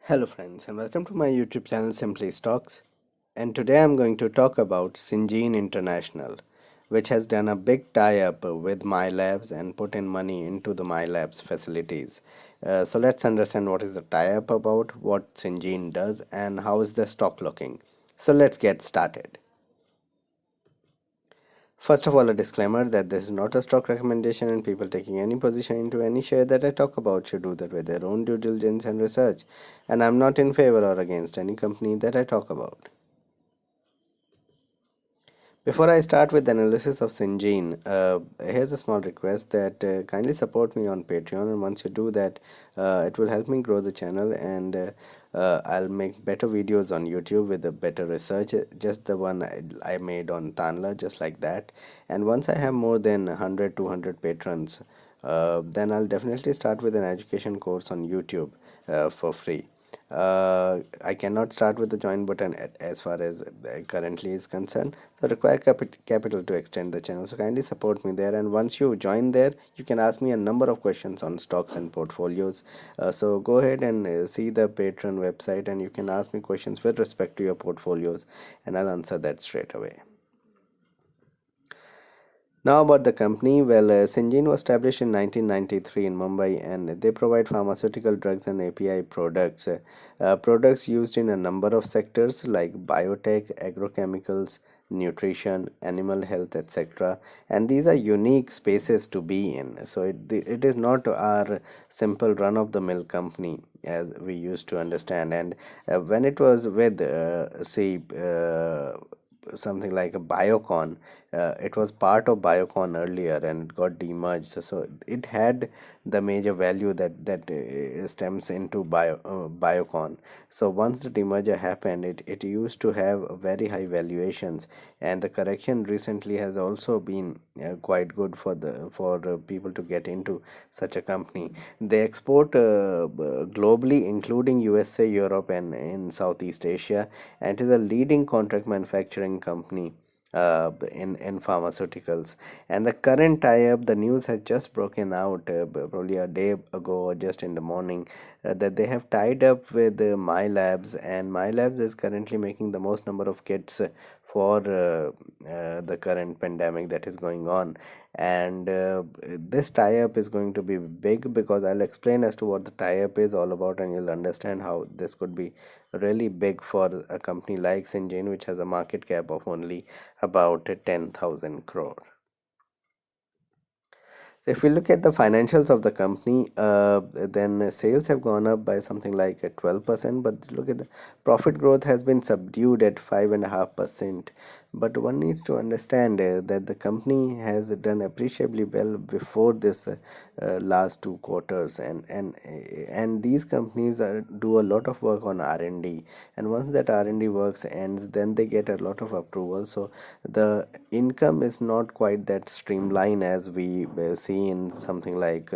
Hello friends and welcome to my YouTube channel Simply Stocks, and today I'm going to talk about Syngene International, which has done a big tie-up with My Labs and put in money into the My Labs facilities. So let's understand what is the tie-up about, what Syngene does, and how is the stock looking. So let's get started. First of all, a disclaimer that this is not a stock recommendation, and people taking any position into any share that I talk about should do that with their own due diligence and research. And I'm not in favor or against any company that I talk about. Before I start with the analysis of Syngene, here's a small request that kindly support me on Patreon, and once you do that, it will help me grow the channel, and I'll make better videos on YouTube with a better research, just the one I made on Tanla, just like that. And once I have more than 100, 200 patrons, then I'll definitely start with an education course on YouTube for free. I cannot start with the join button as far as currently is concerned, so require capital to extend the channel. So kindly support me there, and once you join there, you can ask me a number of questions on stocks and portfolios. So go ahead and see the Patreon website, and you can ask me questions with respect to your portfolios, and I'll answer that straight away. Now about the company, well, Syngene was established in 1993 in Mumbai, and they provide pharmaceutical drugs and API products. Products used in a number of sectors like biotech, agrochemicals, nutrition, animal health, etc. And these are unique spaces to be in. So it is not our simple run-of-the-mill company as we used to understand. And when it was with, say, something like a Biocon. It was part of Biocon earlier and it got demerged. So it had the major value that stems into Biocon. So once the demerger happened, it used to have very high valuations, and the correction recently has also been quite good for people to get into such a company. They export globally, including USA, Europe, and in Southeast Asia, and it is a leading contract manufacturing company in pharmaceuticals. And the current tie-up, the news has just broken out probably a day ago or just in the morning, that they have tied up with My Labs, and My Labs is currently making the most number of kits for the current pandemic that is going on. And this tie-up is going to be big, because I'll explain as to what the tie-up is all about, and you'll understand how this could be really big for a company like Syngene, which has a market cap of only about 10,000 crore. So if we look at the financials of the company, then sales have gone up by something like 12%, but look at the profit growth has been subdued at 5.5%. But one needs to understand that the company has done appreciably well before this last 2 quarters, and these companies do a lot of work on R&D, and once that R&D works ends, then they get a lot of approval. So the income is not quite that streamlined as we see in something like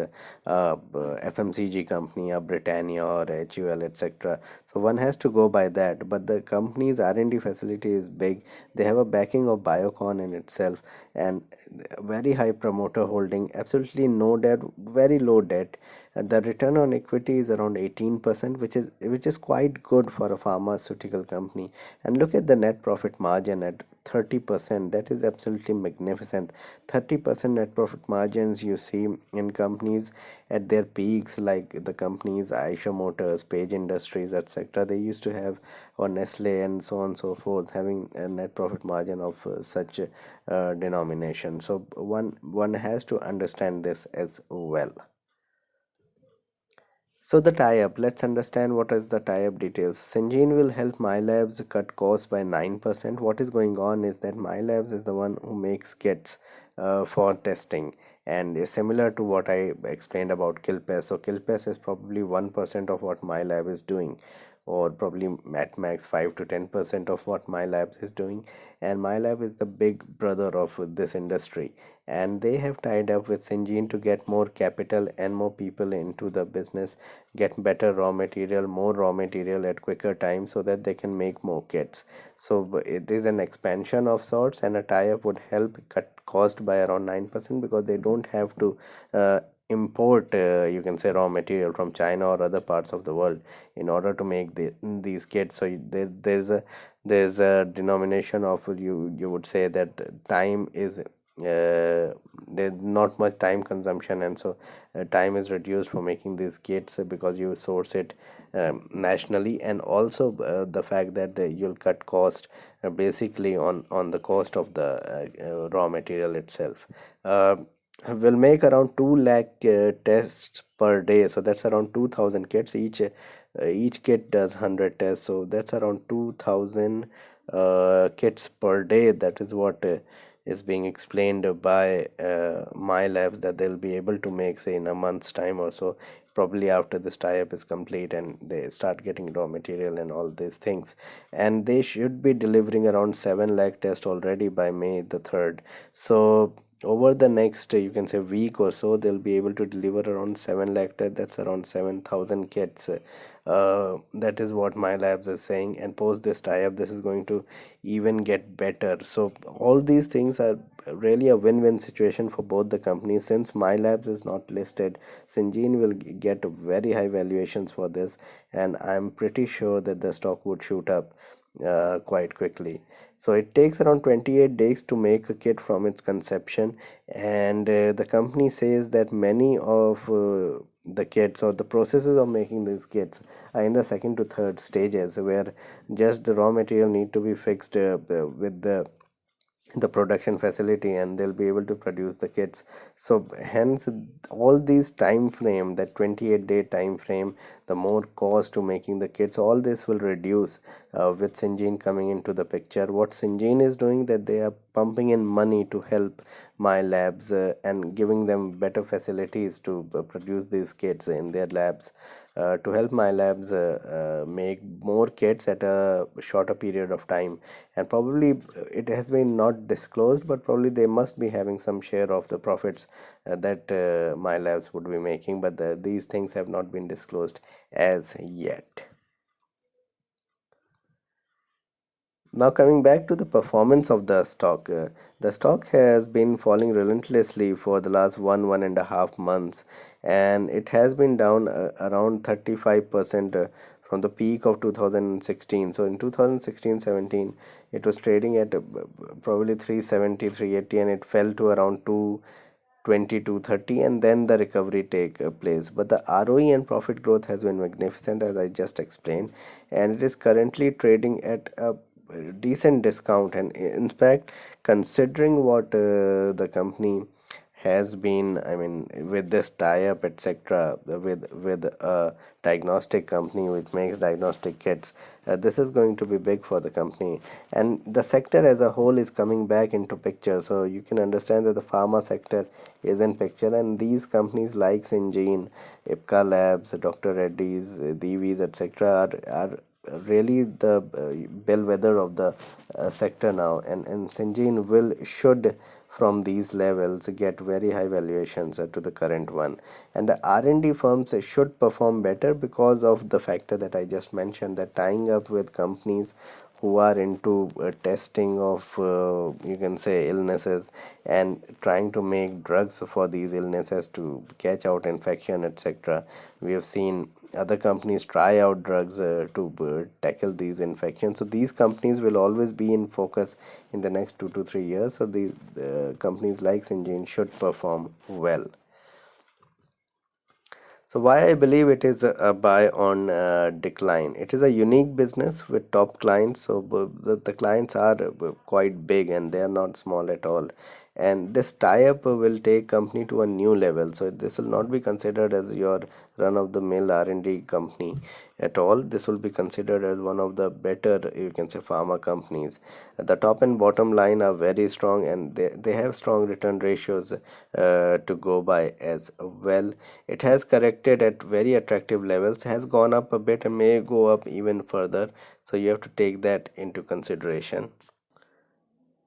FMCG company, or Britannia, or HUL, etc. So one has to go by that. But the company's R&D facility is big. They have a backing of Biocon in itself, and very high promoter holding, absolutely no debt, very low debt. The return on equity is around 18%, which is quite good for a pharmaceutical company. And look at the net profit margin at 30%. That is absolutely magnificent. 30% net profit margins you see in companies at their peaks, like the companies Aisha Motors, Page Industries, etc. They used to have, or Nestle, and so on and so forth, having a net profit margin of such denomination. So one has to understand this as well. So the tie-up, let's understand what is the tie-up details. Syngene will help MyLabs cut costs by 9%. What is going on is that MyLabs is the one who makes kits for testing, and is similar to what I explained about Kilpes. So Kilpes is probably 1% of what MyLab is doing, or probably at max 5 to 10% of what MyLabs is doing. And MyLab is the big brother of this industry, and they have tied up with Syngene to get more capital and more people into the business, get better raw material, more raw material at quicker time, so that they can make more kits. So it is an expansion of sorts, and a tie-up would help cut cost by around 9%, because they don't have to import, you can say, raw material from China or other parts of the world in order to make these kits. So there's a denomination of, you would say that time is there's not much time consumption, and so time is reduced for making these kits because you source it nationally, and also the fact that you'll cut cost basically on the cost of the raw material itself. Will make around 2 lakh tests per day, so that's around 2000 kits each kit does 100 tests, so that's around 2000 kits per day. That is what is being explained by my labs, that they'll be able to make, say, in a month's time or so, probably after this tie-up is complete and they start getting raw material and all these things. And they should be delivering around 7 lakh tests already by May the 3rd. So over the next, you can say, week or so, they'll be able to deliver around 7 lakh tests. That's around 7,000 kits. That is what my labs is saying, and post this tie-up, this is going to even get better. So all these things are really a win-win situation for both the companies. Since my labs is not listed, Syngene will get very high valuations for this, and I'm pretty sure that the stock would shoot up quite quickly. So it takes around 28 days to make a kit from its conception, and the company says that many of the kits or the processes of making these kits are in the second to third stages, where just the raw material need to be fixed with the production facility, and they'll be able to produce the kits. So hence all these time frame, that 28-day time frame, the more cost to making the kits, all this will reduce with Syngene coming into the picture. What Syngene is doing, that they are pumping in money to help my labs and giving them better facilities to produce these kits in their labs, to help my labs make more kits at a shorter period of time. And probably it has been not disclosed, but probably they must be having some share of the profits that my labs would be making, but these things have not been disclosed as yet. Now, coming back to the performance of the stock has been falling relentlessly for the last 1.5 months, and it has been down around 35% from the peak of 2016. So in 2016-17, it was trading at probably 370, 380, and it fell to around 220 to 30, and then the recovery take place. But the ROE and profit growth has been magnificent, as I just explained, and it is currently trading at a decent discount. And in fact, considering what the company has been, I mean, with this tie-up, etc., with a diagnostic company which makes diagnostic kits, this is going to be big for the company, and the sector as a whole is coming back into picture. So you can understand that the pharma sector is in picture, and these companies like Syngene, Ipca Labs, Dr. Reddy's, Divi's, etc., are really the bellwether of the sector now, and Syngene will should from these levels get very high valuations to the current one. And the R&D firms should perform better because of the factor that I just mentioned, that tying up with companies who are into testing of, you can say, illnesses, and trying to make drugs for these illnesses to catch out infection, etc. We have seen other companies try out drugs to tackle these infections. So these companies will always be in focus in the next 2 to 3 years. So the companies like Syngene should perform well. So why I believe it is a buy on decline. It is a unique business with top clients. So the clients are quite big, and they are not small at all. And this tie-up will take company to a new level. So this will not be considered as your run-of-the-mill R&D company at all. This will be considered as one of the better, you can say, pharma companies. The top and bottom line are very strong, and they have strong return ratios to go by as well. It has corrected at very attractive levels, has gone up a bit, and may go up even further. So you have to take that into consideration.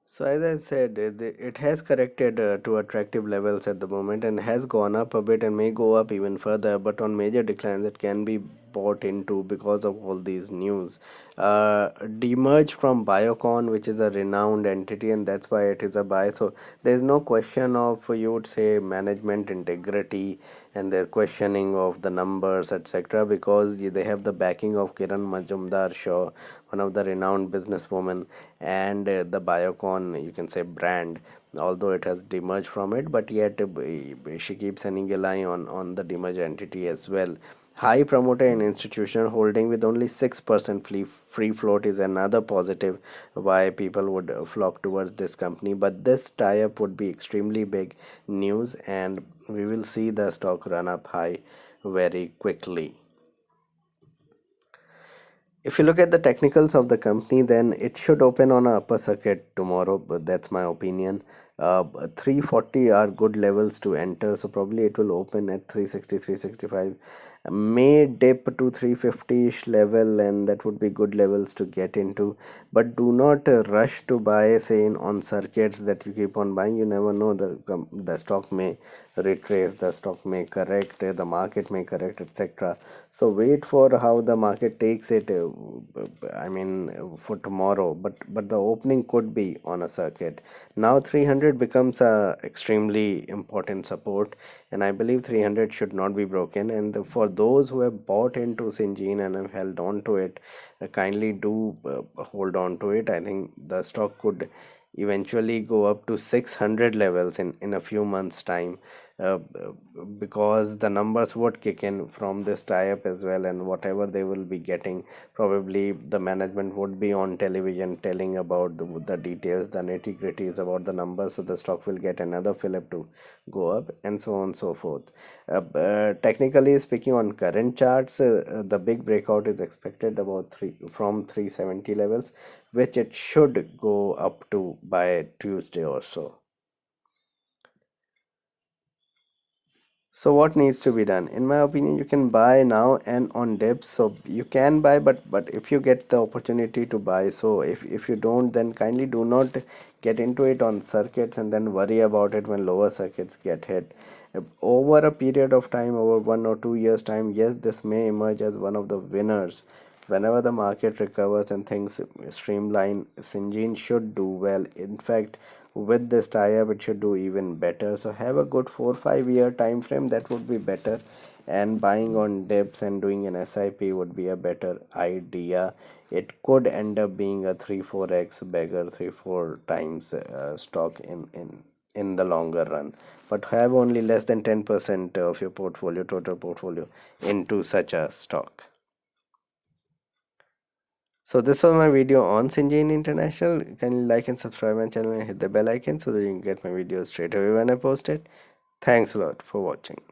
So as I said, it has corrected to attractive levels at the moment, and has gone up a bit and may go up even further. But on major declines, it can be bought into because of all these news. Demerged from Biocon, which is a renowned entity, and that's why it is a buy. So there's no question of, you would say, management integrity and their questioning of the numbers, etc., because they have the backing of Kiran Majumdar Shaw, one of the renowned businesswomen, and the Biocon, you can say, brand, although it has demerged from it, but yet she keeps sending a eye on the demerged entity as well. High promoter and institutional holding with only 6% free float is another positive why people would flock towards this company. But this tie-up would be extremely big news, and we will see the stock run up high very quickly. If you look at the technicals of the company, then it should open on a upper circuit tomorrow, but that's my opinion. 340 are good levels to enter, so probably it will open at 360, 365. May dip to 350-ish level, and that would be good levels to get into. But do not rush to buy, say, on circuits that you keep on buying. You never know, the stock may retrace, the stock may correct, the market may correct, etc. So wait for how the market takes it. I mean, for tomorrow, but the opening could be on a circuit. Now 300 becomes a extremely important support, and I believe 300 should not be broken. And for those who have bought into Syngene and have held on to it, kindly do hold on to it. I think the stock could eventually go up to 600 levels in a few months time, because the numbers would kick in from this tie-up as well, and whatever they will be getting, probably the management would be on television telling about the details, the nitty-gritties about the numbers, so the stock will get another fillip to go up, and so on and so forth. Technically speaking, on current charts, the big breakout is expected about 370 levels, which it should go up to by Tuesday or so. So what needs to be done? In my opinion, you can buy now and on dips. So you can buy, but if you get the opportunity to buy, so if you don't, then kindly do not get into it on circuits and then worry about it when lower circuits get hit. Over a period of time, over 1 or 2 years time, yes, this may emerge as one of the winners. Whenever the market recovers and things streamline, Syngene should do well. In fact, with this tie-up, it should do even better. So have a good 4 5 year time frame. That would be better. And buying on dips and doing an SIP would be a better idea. It could end up being a 3 4x beggar, 3 4 times stock in the longer run. But have only less than 10% of your portfolio, total portfolio, into such a stock. So this was my video on Syngene International. Can you like and subscribe my channel and hit the bell icon so that you can get my videos straight away when I post it. Thanks a lot for watching.